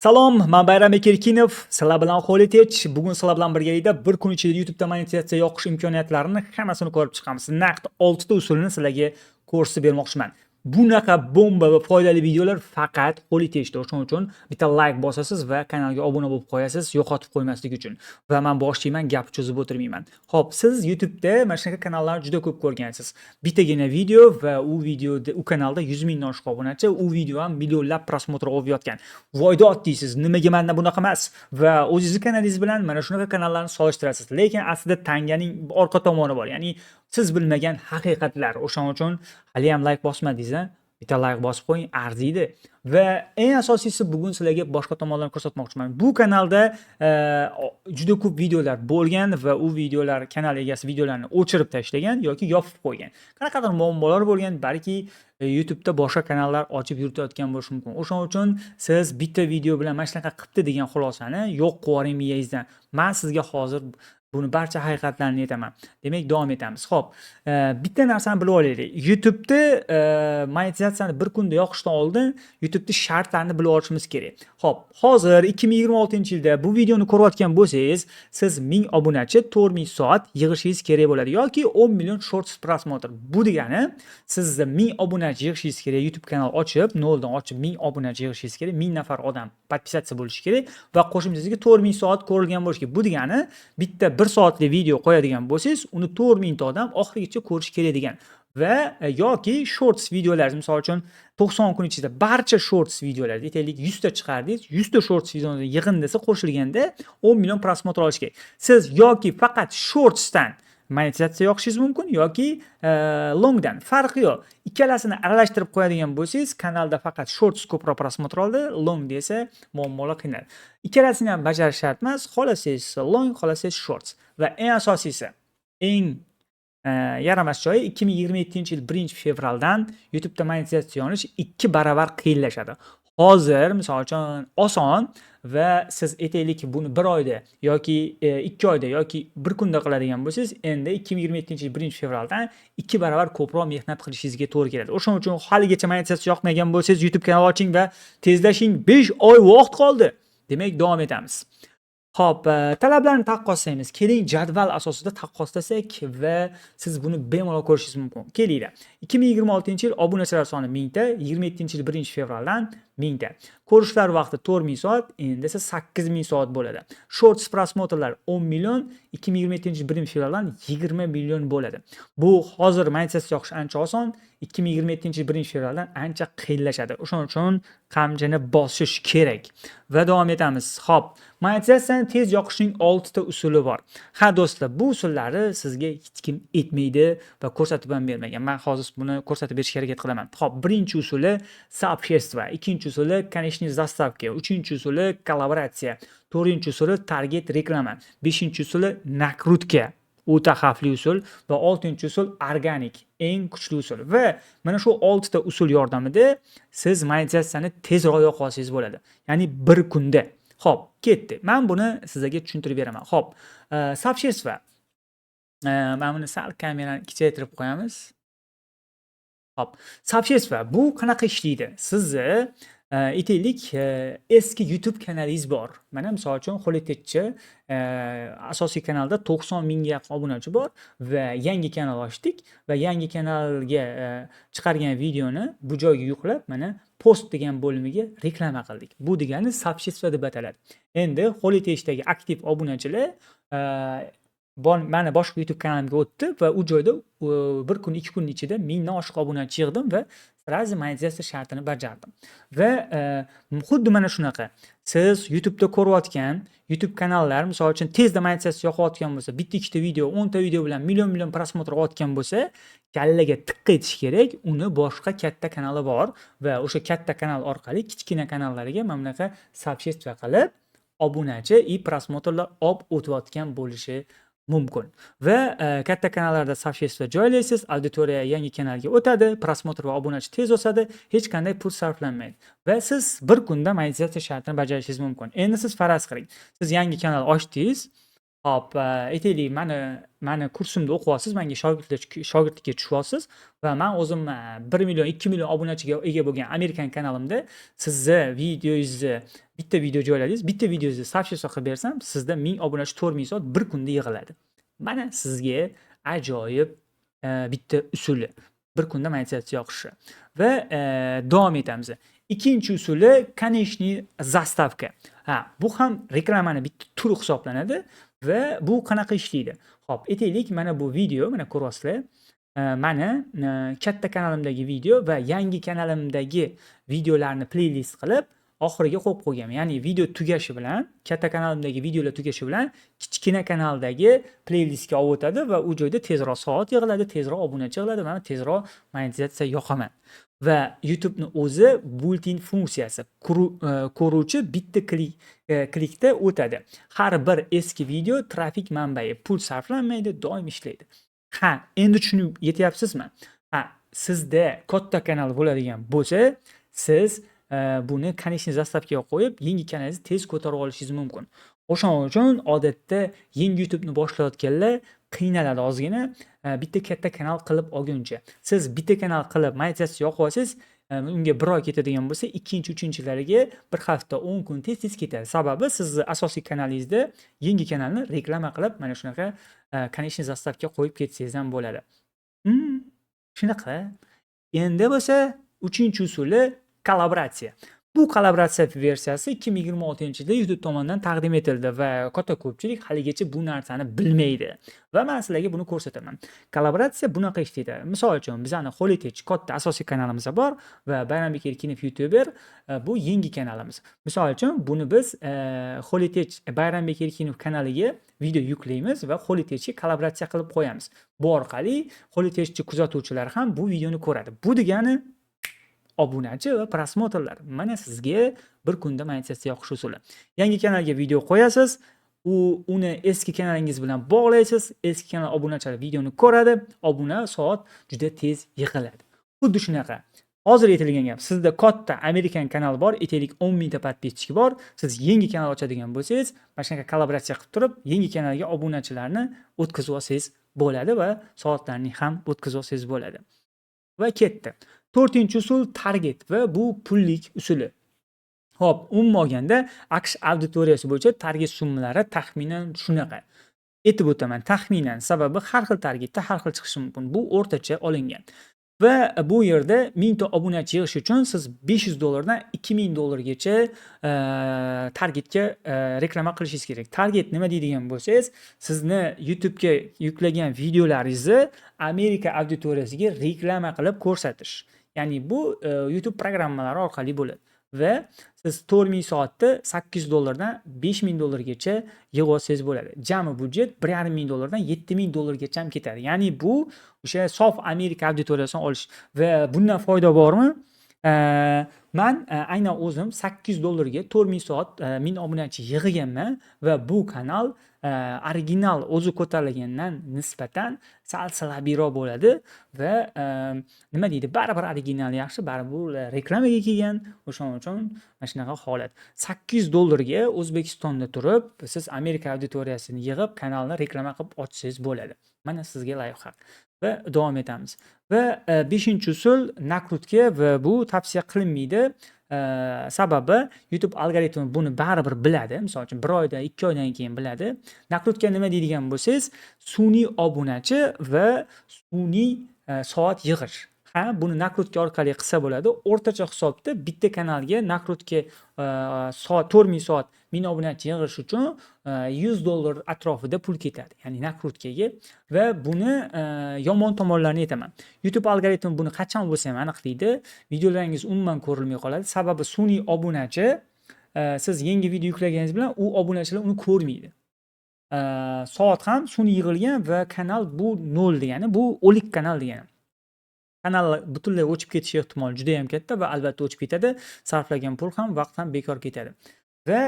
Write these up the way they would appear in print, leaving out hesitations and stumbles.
Salom, men Bayram Bekirkinov. Sizlar bilan Holytech. Bugun sizlar bilan birgalikda bir kun ichida YouTube'da monetizatsiya yoqish imkoniyatlarini hammasini ko'rib chiqamiz. Naqd 6 ta usulini sizlarga ko'rsatib bermoqchiman. Bunaqa bomba va foydali videolar faqat Holytechda. Shuning uchun bitta like bosasiz va kanalga obuna bo'lib qo'yasiz, yo'qotib qo'ymaslik uchun. Va men boshlayman, gap cho'zib o'tirmayman. Xo'p, siz YouTube'da mana shunaqa kanallarni juda ko'p ko'rgansiz. Bittagina video va u kanalda 100 mingdan oshiq obunachi, u video ham millionlab prosmotr olayotgan. Voydod deysiz, nimaga menda bunaqa emas? Va o'zingiz kanalingiz bilan mana shunaqa kanallarni solishtirasiz. Lekin aslida tanganing orqa tomoni bor. Ya'ni siz bilmagan haqiqatlar. O'shaning uchun hali ham like bosmadingiz, bitta like bosib qo'ying, arziydi. Va eng asosiysi bugun sizlarga boshqa tomonlarni ko'rsatmoqchiman. Bu kanalda juda ko'p videolar bo'lgan va u videolar kanal egasi videolarni o'chirib tashlagan yoki yopib qo'ygan. Qanaqadir muammolar bo'lgan, balki YouTube'da boshqa kanallar ochib yuritayotgan bo'lishi mumkin. O'shaning uchun siz bitta video bilan mana shunaqa qilibdi degan xulosani yo'q qilib yuboring miyangizdan. Men sizga hozir buni barcha haqiqatlarni aytaman. Demak, davom etamiz. Xo'p, bitta narsani bilib olaylik. YouTube'da monetizatsiyani bir kunda yoqishdan oldin YouTube'da shartlarni bilib olishimiz kerak. Xo'p, hozir 2026-yilda bu videoni ko'rayotgan bo'lsangiz, siz 1000 obunachi 4000 soat yig'ishingiz kerak bo'ladi yoki 10 million shorts prosmotr. Bu degani siz 1000 obunachi yig'ishingiz kerak. YouTube kanal ochib, noldan ochib 1000 obunachi yig'ishingiz kerak. 1000 nafar odam podpisatsiya bo'lishi kerak va qo'shimchasiga 4000 soat ko'rilgan bo'lishi kerak. Bu degani bitta 1 soatlik video qo'yadigan bo'lsangiz, uni 4000 ta odam oxirigacha ko'rish kerak degan. Va yoki shorts videolar, misol uchun 90 kun ichida barcha shorts videolar, aytaylik 100 ta chiqardingiz, 100 ta shorts videoni yig'in desa qo'shilganda 10 million prosmotr olish kerak. Siz yoki faqat shortsdan monetizatsiya yoqishingiz mumkin yoki longdan, farqi yo'q. Ikkalasini aralashtirib qo'yadigan bo'lsangiz, kanalda faqat shorts ko'proq prosmotr oldi, long desa muammolar qiynaladi. Ikkalasini ham bajarish shart emas, xolasangiz long, xolasangiz shorts. Va eng asosiysi, eng yaramas joyi 2027-yil 1-fevraldan YouTube'da monetizatsiya olish 2 baravar qiyinlashadi. Hozir misol uchun oson va siz aytaylik buni 1 oyda yoki 2 oyda yoki 1 kunda qiladigan bo'lsangiz, endi 2027-yil 1-fevraldan 2 baravar ko'proq mehnat qilishingizga to'g'ri keladi. O'shaning uchun haligacha monetizatsiya yoqmagan bo'lsangiz, YouTube kanal oching va tezlashing. 5 oy vaqt qoldi. Demak, davom etamiz. Xo'p, talablarni taqqoslaymiz. Keling, jadval asosida taqqoslasak va siz buni bemalol ko'rishingiz mumkin. Kelinglar. 2026-yil obunachilar soni 1000 ta, 27-yil 1-fevraldan 1000 ta. Ko'rishlar vaqti 4000 soat, endi esa 8000 soat bo'ladi. Shorts prosmotrlar 10 million, 2027-yil 1-fevraldan 20 million bo'ladi. Bu hozir monetizatsiya yoqish ancha oson, 2027-yil 1-fevraldan ancha qiyinlashadi. O'shaning uchun qamchini bosish kerak. Va davom etamiz. Xo'p, monetizatsiyani tez yoqishning 6 ta usuli bor. Ha do'stlar, bu usullarni sizga hech kim aytmaydi va ko'rsatib ham bermagan. Men hozir buni ko'rsatib berishga harakat qilaman. Xo'p, birinchi usuli сообщество, ikkinchi usuli konечный заставка, uchinchi usuli kollaboratsiya, to'rtinchi usuli target reklama, beshinchi usuli nakrutka, o'ta xavfli usul va 6-usul organik, eng kuchli usul. Va mana shu 6 ta usul yordamida siz monetizatsiyani tezroq yoqa olsangiz bo'ladi. Ya'ni 1 kunda. Xo'p, ketdi. Men buni sizlarga tushuntirib beraman. Xo'p, сообщество. Men buni sal kamerani kichaytirib qo'yamiz. Xo'p, сообщество bu qanaqa ishlaydi? Sizni aytaylik, eski YouTube kanalingiz bor. Mana misol uchun Holytechchi asosiy kanalda 90 mingga yaqin obunachi bor va yangi kanal ochdik va yangi kanalga chiqargan videoni bu joyga yuklab, mana post degan bo'limiga reklama qildik. Bu degani сообщество deb ataladi. Endi Holytechdagi aktiv obunachilar mana boshqa YouTube kanalimga o'tdi va u joyda 1 kun 2 kun ichida 1000 dan oshiq obunachi yig'dim va sразу monetizatsiya shartini bajardim. Va xuddi mana shunaqa. Siz YouTube'da ko'rayotgan YouTube kanallar, misol uchun tezda monetizatsiya yoqayotgan bo'lsa, bitta ikkita video, 10 ta video bilan million prosmotr olayotgan bo'lsa, kallaga tiqqa etish kerak. Uni boshqa katta kanali bor va o'sha katta kanal orqali kichkina kanallarga mana bunaqa сообщество qilib, obunachi va prosmotrlar olib o'tayotgan bo'lishi mumkin. Va katta kanallarda сообщество joylaysiz, auditoriya yangi kanalga o'tadi, prosmotr va obunachi tez o'sadi, hech qanday pul sarflanmaydi. Va siz 1 kunda monetizatsiya shartini bajarishingiz mumkin. Endi siz faraz qiling. Siz yangi kanal ochdingiz, Hop, aytaylik, mani kursimda o'qiyapsiz, menga shogirdlikka tushyapsiz va men o'zim 1 million, 2 million obunachiga ega bo'lgan Amerikan kanalimda sizni videongizni bitta video joyladingiz, bitta videongizni сообщество qilib bersam, sizda 1000 obunachi 4000 soat bir kunda yig'iladi. Mana sizga ajoyib bitta usuli. Bir kunda monetizatsiya yoqishi va davom etamiz. Ikkinchi usuli konечный заставка. Bu ham reklamani bitta turi hisoblanadi va bu qanaqa ishlaydi? Xo'p, aytaylik, mana bu video, mana ko'ryapsizlar. Mani katta kanalimdagi video va yangi kanalimdagi videolarni playlist qilib oxiriga qo'yib qo'yganman. Ya'ni video tugashi bilan, katta kanalimdagi videolar tugashi bilan kichkina kanaldagi playlistga olib o'tadi va u joyda tezroq soat yig'iladi, tezroq obunachi yig'iladi, mana tezroq monetizatsiya yoqaman. Va YouTube'ni o'zi built-in funksiyasi, ko'ruvchi bitta klikda o'tadi. Har bir eski video trafik manbai, pul sarflanmaydi, doim ishlaydi. Endi tushunib yetyapsizmi? Sizda katta kanal bo'ladigan bo'lsa, siz buni konечный заставкаga qo'yib, yangi kanalingizni tez ko'tarib olishingiz mumkin. O'shaning uchun odatda yangi YouTube'ni boshlayotganlar qiynaladi ozgina, bitta katta kanal qilib olguncha. Siz bitta kanal qilib monetizatsiya yoqib olsangiz, unga 1 oy ketadigan bo'lsa, ikkinchi, uchinchilariga 1 hafta, 10 kun tez ketadi. Sababi sizni asosiy kanalingizda yangi kanalni reklama qilib, mana shunaqa konечный заставка qo'yib ketsangiz ham bo'ladi. Shunaqa. Endi bo'lsa, 3-usuli kollaboratsiya. Bu kollaboratsiya versiyasi 2026-yilda YouTube tomonidan taqdim etildi va katta ko'pchilik haligacha bu narsani bilmaydi. Va men sizlarga buni ko'rsataman. Kollaboratsiya bunaqa ishlaydi. Misol uchun, bizning Holitech katta asosiy kanalimiz bor va Bayranbek Erkinov YouTuber bu yangi kanalimiz. Misol uchun, buni biz Holitech Bayranbek Erkinov kanaliga video yuklaymiz va Holitechga kollaboratsiya qilib qo'yamiz. Bu orqali Holitechchi kuzatuvchilar ham bu videoni ko'radi. Bu degani obunachi va prosmotrlar. Mana sizga bir kunda monetizatsiya yoqish usuli. Yangi kanalga video qo'yasiz, uni eski kanalingiz bilan bog'laysiz, eski kanal obunachilar videoni ko'radi, obuna soat juda tez yig'iladi. Xuddi shunaqa. Hozir aytilgan gap, sizda katta Amerikan kanal bor, aytaylik 10 mingta podpischik bor, siz yangi kanal ochadigan bo'lsangiz, mana shunaqa kollaboratsiya qilib turib, yangi kanalga obunachilarni o'tkazib olsangiz bo'ladi va soatlarni ham o'tkazib olsangiz bo'ladi. Va ketdi. 4-usul target va bu pullik usuli. Xo'p, umuman olganda AQSh auditoriyasi bo'yicha target summalari taxminan shunaqa. Aytib o'taman, taxminan, sababi har xil targetda har xil chiqishi mumkin. Bu o'rtacha olingan. Va bu yerda 1000 ta obunachi yig'ish uchun siz $500 dan $2000 targetga reklama qilishingiz kerak. Target nima deydigan bo'lsangiz, sizni YouTube'ga yuklagan videolaringizni Amerika auditoriyasiga reklama qilib ko'rsatish. Ya'ni bu YouTube programmalari orqali bo'ladi. Va siz 4000 soatda $800 dan $5000 yig'ib olsangiz bo'ladi. Jami budjet $1500 dan $7000 ham ketadi. Ya'ni bu o'sha sof Amerika auditoriyasini olish va bundan foyda bormi? Men aynan o'zim $800 ga 4000 soat 1000 obunachi yig'ganman va bu kanal original o'zi ko'tarilgandan nisbatan sal salabiyroq bo'ladi va nima deydi, baribir original yaxshi, baribir reklamaga kelgan, o'shaning uchun mana shunaqa holat. $800 ga O'zbekistonda turib, siz Amerika auditoriyasini yig'ib, kanalni reklama qilib ochsangiz bo'ladi. Mana sizga layfhak. Va davom etamiz. Va 5-usul nakrutka va bu tavsiya qilinmaydi. Sababi YouTube algoritmi buni baribir biladi. Misol uchun 1 oydan 2 oydan keyin biladi. Nakrutka nima deydigan bo'lsangiz, sun'iy obunachi va sun'iy soat yig'ish. Buni nakrutka orqali qilsa bo'ladi. O'rtacha hisobda bitta kanalga nakrutka soat 4000 soat 1000 obunachi yig'ish uchun $100 atrofida pul ketadi. Ya'ni nakrutkaga va buni yomon tomonlarini aytaman. YouTube algoritmi buni qachon bo'lsa ham aniqlaydi. Videolaringiz umuman ko'rilmay qoladi. Sababi sun'iy obunachi siz yangi video yuklaganingiz bilan u obunachilar uni ko'rmaydi. Soat ham sun'iy yig'ilgan va kanal bu 0 degani, bu o'lik kanal degani. Kanal butunlay o'chib ketishi ehtimoli juda ham katta va albatta o'chib ketadi. Sarflagan pul ham, vaqt ham bekor ketadi. Va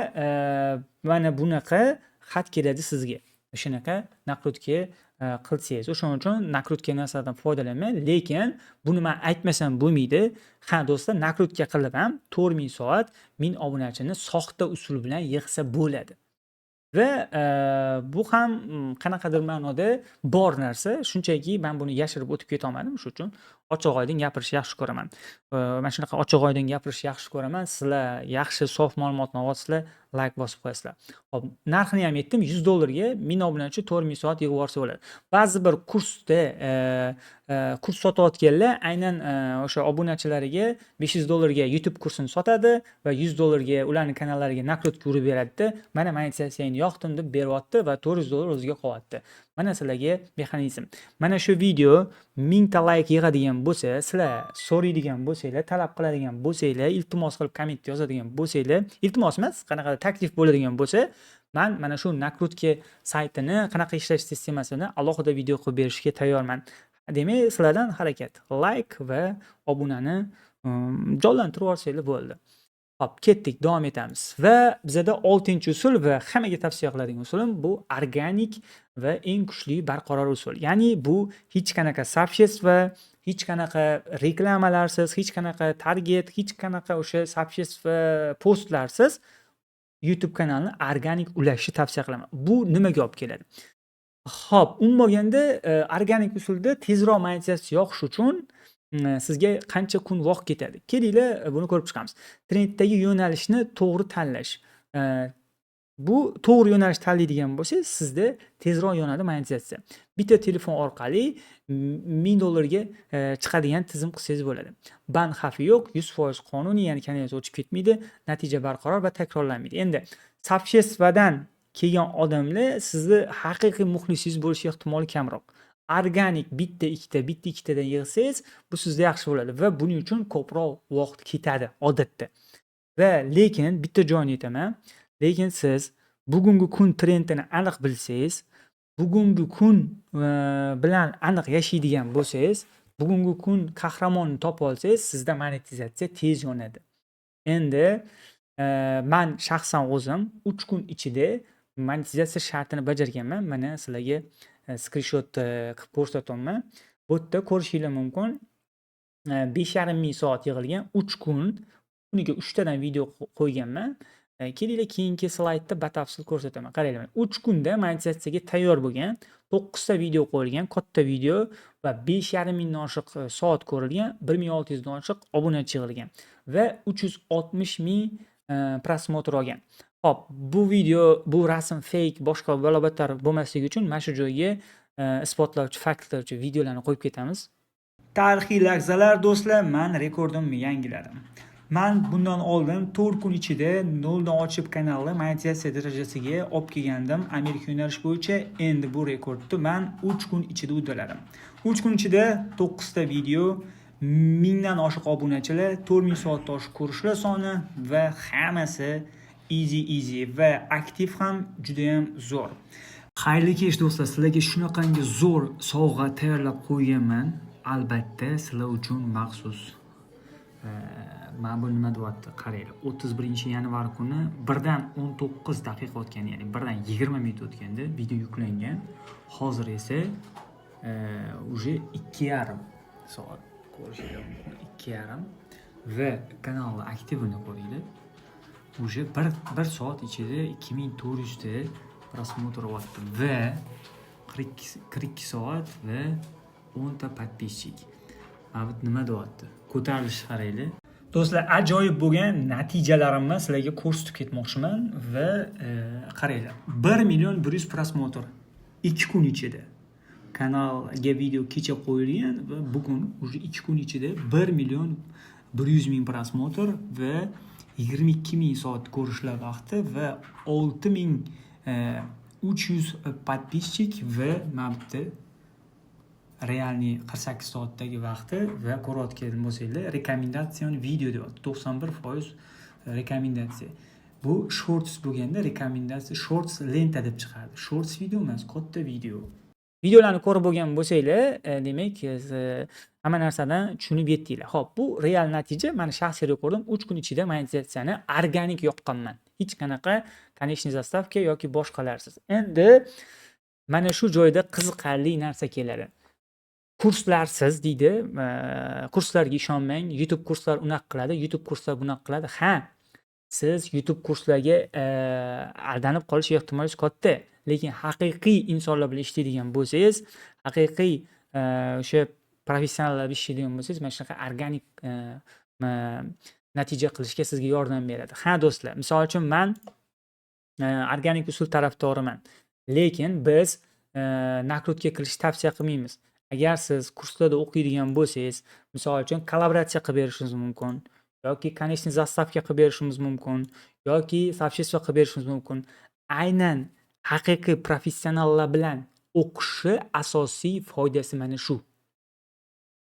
mana bunaqa xat keladi sizga. Shunaqa nakrutka qilsangiz. O'shaning uchun nakrutka narsadan foydalanmang, lekin buni men aytmasam bo'lmaydi. Do'stlar, nakrutka qilib ham 4000 soat 1000 obunachini soxta usul bilan yig'sa bo'ladi. va bu ham qanaqadir ma'noda bor narsa. Shunchaki men buni yashirib o'tib ketolmadim. Shuning uchun ochiq-oydin gapirishni yaxshi ko'raman. Men shunaqa ochiq-oydin gapirishni yaxshi ko'raman. Sizlar yaxshi sof ma'lumotni olasizlar, layk bosib qo'yasizlar. Hop, narxini ham aytdim, $100 ga 1000 obunachi 4000 soat yig'ib yuborsa bo'ladi. Ba'zi bir kursda kurs sotayotganlar aynan o'sha obunachilariga $500 ga YouTube kursini sotadi va $100 ga ularning kanallariga nakrutka urib beradi-da. Mana monetizatsiyangni yoqdim deb beryapti va $400 o'ziga qolyapti. Mana sizlarga mexanizm. Mana shu video 1000 ta layk yig'adigan bo'lsa, sizlar so'raydigan bo'lsanglar, talab qiladigan bo'lsanglar, iltimos qilib kommentda yozadigan bo'lsanglar, iltimos emas, qanaqadir taklif bo'ladigan bo'lsa, men mana shu nakrutka saytini, qanaqa ishlash sistemasini alohida video qilib berishga tayyorman. Demak, sizlardan harakat. Layk va obunani jonlantirib olsanglar bo'ldi. Hop, ketdik, davom etamiz. Va bizada 6-usul va hammaga tavsiya qiladigan usulim bu organik va eng kuchli barqaror usul. Ya'ni bu hech qanaqa subshestva, hech qanaqa reklamalarsiz, hech qanaqa target, hech qanaqa o'sha subshestva postlarsiz YouTube kanalini organik ulashni tavsiya qilaman. Bu nimaga olib keladi? Hop, bo'lganda organik usulda tezroq monetizatsiya yoqish uchun sizga qancha kun vaqt ketadi? Kelinglar, buni ko'rib chiqamiz. Trenddagi yo'nalishni to'g'ri tanlash. Bu to'g'ri yo'nalish tanlaydigan bo'lsangiz, sizda tezroq yonadi monetizatsiya. Bitta telefon orqali $1000 ga chiqadigan tizim qilsangiz bo'ladi. Ban xavfi yo'q, 100% qonuniy, ya'ni kanalga o'chib ketmaydi, natija barqaror va takrorlanmaydi. Endi subshestvadan kelgan odamlar sizni haqiqiy muxlisingiz bo'lish ehtimoli kamroq. Organik bitta ikkitadan yig'sangiz, bu sizga yaxshi bo'ladi va buning uchun ko'proq vaqt ketadi odatda. Va lekin bitta joyni aytaman. Lekin siz bugungi kun trendini aniq bilsangiz, bugungi kun bilan aniq yashaydigan bo'lsangiz, bugungi kun qahramonni topib olsangiz, sizda monetizatsiya tez yonadi. Endi men shaxsan o'zim 3 kun ichida monetizatsiya shartini bajarganman. Mana sizlarga screenshot qilib ko'rsatyapman. Bu yerda ko'rishingiz mumkin. 5500 soat yig'ilgan 3 kun. Kuniga 3 tadan video qo'yganman. Kelinglar, keyingi slaydda batafsil ko'rsataman. Qaranglar, 3 kunda monetizatsiyaga tayyor bo'lgan 9 ta video qo'yilgan, katta video va 5500 dan oshiq soat ko'rilgan, 1600 dan oshiq obunachi yig'ilgan va 360,000 prosmotr olgan. Hop, bu video, bu rasm fake, boshqa balobatlar bo'lmasligi uchun mana shu joyga isbotlovchi, faktlovchi videolarni qo'yib ketamiz. Tarixiy lahzalar do'stlar, men rekordimni yangiladim. Men bundan oldin 4 kun ichida 0 dan ochib kanalni monetizatsiya darajasiga olib kelgandim Amerika yo'nalish bo'yicha. Endi bu rekordni men 3 kun ichida uddaladim. 3 kun ichida 9 ta video, 1000 dan oshiq obunachilar, 4000 soatdan oshiq ko'rishlar soni va hammasi easy va aktiv ham juda ham zo'r. Xayrli kech do'stlar, sizlarga shunaqangi zo'r sovg'a tayyorlab qo'yganman. Albatta, sizlar uchun maxsus. Mana bu nima deyapti? Qaranglar, 31-yanvar kuni 1 dan 19 daqiqa o'tgan, ya'ni 1 dan 20 minut o'tganda video yuklangan. Hozir esa уже 2,5 soat ko'rishingiz mumkin. 2,5 va kanalni aktivini ko'ringlar. Уже 1 soat ichida 2400 ta prosmotr olyapti va 42 soat va 10 ta подписчик. Mana bu nima deyapti? Ko'tarilish qaranglar. Do'stlar, ajoyib bo'lgan natijalarimni sizlarga ko'rsatib ketmoqchiman va qaranglar. 1,100,000 prosmotr 2 kun ichida. Kanalga video kecha qo'yilgan va bugun уже 2 kun ichida 1,100,000 prosmotr va 22,000 soat ko'rishlar vaqti va 6,300 подписчик va mana bu yerda realniy 48 soatdagi vaqti va ko'rayotgan bo'lsanglar, rekomendatsiyon video deyapti. 91% rekomendatsiya. Bu shorts bo'lganda rekomendatsiya shorts lenta deb chiqadi. Shorts video emas, katta video. Videolarni ko'rib bo'lgan bo'lsanglar, demak, hamma narsadan tushunib yetdinglar. Xo'p, bu real natija. Meni shaxsiy rekordim 3 kun ichida monetizatsiyani organik yoqqanman. Hech qanaqa konечный zastavka yoki boshqalarsiz. Endi mana shu joyda qiziqarli narsa keladi. Kurslarsiz deydi. Kurslarga ishonmang. YouTube kurslar unaqa qiladi, YouTube kurslar bunaqa qiladi. Ha, siz YouTube kurslariga aldanib qolish ehtimoli katta. Lekin haqiqiy insonlar bilan ishlaydigan bo'lsangiz, haqiqiy o'sha professionallar bilan ishlaydigan bo'lsangiz, mana shunaqa organik natija qilishga sizga yordam beradi. Ha do'stlar, misol uchun men organik usul tarafdoriman. Lekin biz nakrutga kirishni tavsiya qilmaymiz. Agar siz kurslarda o'qiydigan bo'lsangiz, misol uchun kollaboratsiya qilib berishingiz mumkin yoki konечный zastavka qilib berishimiz mumkin yoki soобщество qilib berishimiz mumkin. Aynan haqiqiy professionallar bilan o'qishni asosiy foydasi mana shu.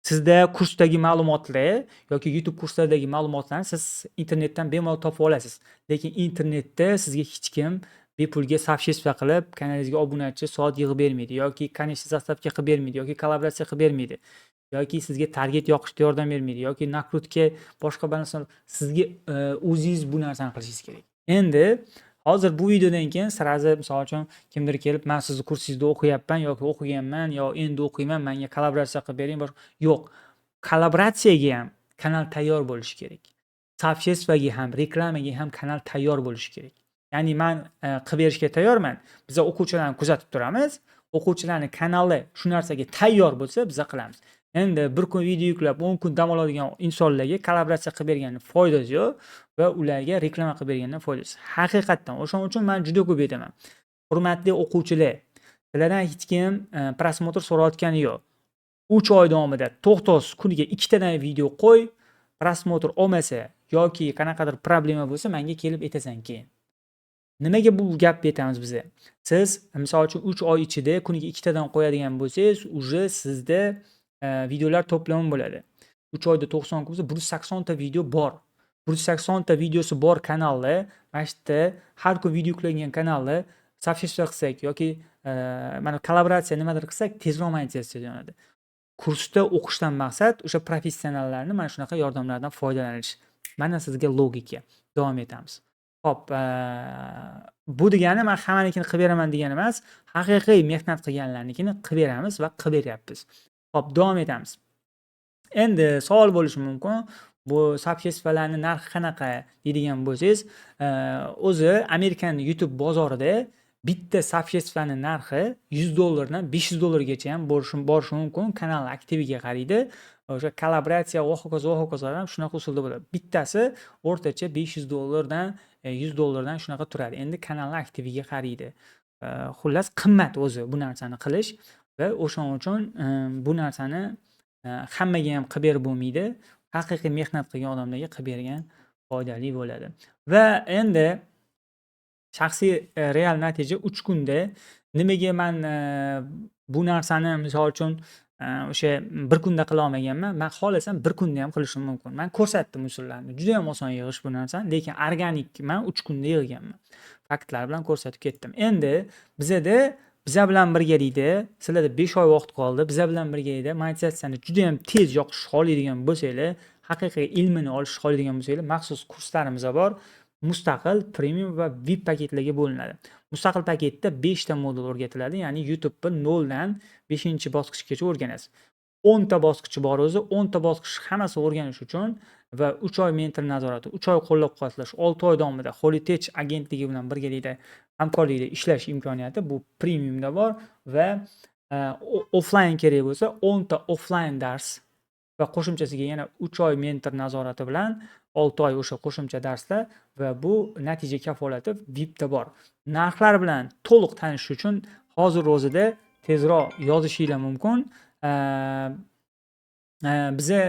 Sizda kursdagi ma'lumotlar yoki YouTube kurslaridagi ma'lumotlarni siz internetdan bemalol topib olasiz. Lekin internetda sizga hech kim bepulga soобщество qilib, kanalingizga obunachi soat yig'ib bermaydi yoki konечный zastavka qilib bermaydi yoki kollaboratsiya qilib bermaydi. Yoki sizga target yoqishda yordam bermaydi yoki nakrutga boshqa narsa sizga o'zingiz bu narsani qilishingiz kerak. Endi hozir bu videodan keyin sirazi misol uchun kimdir kelib, "Men sizni kursingizda o'qiyapman yoki o'qiganman yo endi o'qiyman, menga kollaboratsiya qilib bering." Yo'q. Kollaboratsiyaga ham kanal tayyor bo'lishi kerak. Soобществоga ham, reklamaga ham kanal tayyor bo'lishi kerak. Ya'ni men qilib berishga tayyorman. Biz o'quvchilarni kuzatib turamiz. O'quvchilarning kanali shu narsaga tayyor bo'lsa, biz qilamiz. Endi bir kun video yuklab, 10 kun dam oladigan insonlarga kollaboratsiya qilib berganning foydasi yo'q va ularga reklama qilib bergandan foydasi. Haqiqatan o'shaning uchun men juda ko'p aytaman. Hurmatli o'quvchilar, sizlardan hech kim prosmotr so'rayotgani yo'q. 3 oy davomida to'xtovsiz kuniga 2 tadan video qo'y, prosmotr olmasa yoki qanaqadir problema bo'lsa, menga kelib aytasan keyin. Nimaga bu gapni aytamiz biz? Siz misol uchun 3 oy ichida kuniga 2 tadan qo'yadigan bo'lsangiz, uje sizda videolar to'plami bo'ladi. 3 oyda 90 kun bo'lsa 180 ta video bor. 180 ta videosi bor kanalni, mana shu yerda har kun video yuklangan kanalni soобщество qilsak yoki mana kollaboratsiya nimadir qilsak, tezroq monetizatsiya yonadi. Kursda o'qishdan maqsad o'sha professionallarni mana shunaqa yordamlardan foydalanish. Mana sizga logika. Davom etamiz. Xo'p, bu degani men hammanikini qilib beraman degani emas, haqiqiy mehnat qilganlarnikini qilib beramiz va qilib beryapmiz. Xo'p, davom etamiz. Endi savol bo'lishi mumkin, bu soобществоlarning narxi qanaqa deydigan bo'lsangiz, o'zi Amerikan YouTube bozorida bitta soобществоning narxi $100 dan $500 gacha ham borishi mumkin. Kanal aktiviga qaraydi. O'sha kollaboratsiya va hokazo ham shunaqa usulda bo'ladi. Bittasi o'rtacha $500 dan $100 dan shunaqa turadi. Endi kanal aktiviga qaraydi. Xullas qimmat o'zi bu narsani qilish va o'shaning uchun bu narsani hammaga ham qilib berib bo'lmaydi. Haqiqiy mehnat qilgan odamlarga qilib bergan foydali bo'ladi. Va endi shaxsiy real natija 3 kunda. Nimaga men bu narsani misol uchun o'sha bir kunda qila olmaganman. Men xohlasam bir kunda ham qilishim mumkin. Men ko'rsatdim usullarni. Juda ham oson yig'ish bu narsani, lekin organik men 3 kunda yig'ganman. Faktlar bilan ko'rsatib ketdim. Endi biza bilan birgalikda, sizlarda 5 oy vaqt qoldi. Biza bilan birgalikda monetizatsiyani juda ham tez yoqishni xohlaydigan bo'lsanglar, haqiqiy ilmini olishni xohlaydigan bo'lsanglar, maxsus kurslarimiz bor. Mustaqil, premium va VIP paketlarga bo'linadi. Mustaqil paketda 5 ta modul o'rgatiladi, ya'ni YouTube'ni 0 dan 5-bosqichgacha o'rganasiz. 10 ta bosqichi bor o'zi, 10 ta bosqich hammasi o'rganish uchun va 3 oy mentor nazorati, 3 oy qo'llab-quvvatlash, 6 oy davomida Holitech agentligi bilan birgalikda hamkorlikda ishlash imkoniyati bu premiumda bor va offline kerak bo'lsa 10 ta offline dars va qo'shimchasiga yana 3 oy mentor nazorati bilan 6 oy o'sha qo'shimcha darslar va bu natija kafolati VIPda bor. Narxlar bilan to'liq tanishish uchun hozir o'zida tezroq yozishingiz mumkin. Biza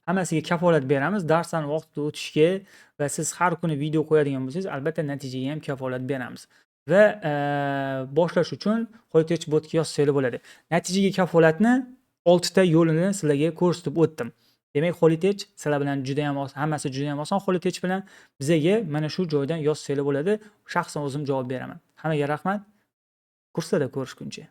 hammasiga kafolat beramiz. Darslarni vaqtida o'tishga va siz har kuni video qo'yadigan bo'lsangiz, albatta natijaga ham kafolat beramiz. Va boshlash uchun Holitech botga yozsangiz bo'ladi. Natijaga kafolatni 6 ta yo'lini sizlarga ko'rsatib o'tdim. Demak, Holitech sizlar bilan juda ham oson, hammasi juda ham oson. Holitech bilan bizaga mana shu joydan yozsangiz bo'ladi. Shaxsan o'zim javob beraman. Hammaga rahmat. Kurslarda ko'rishguncha.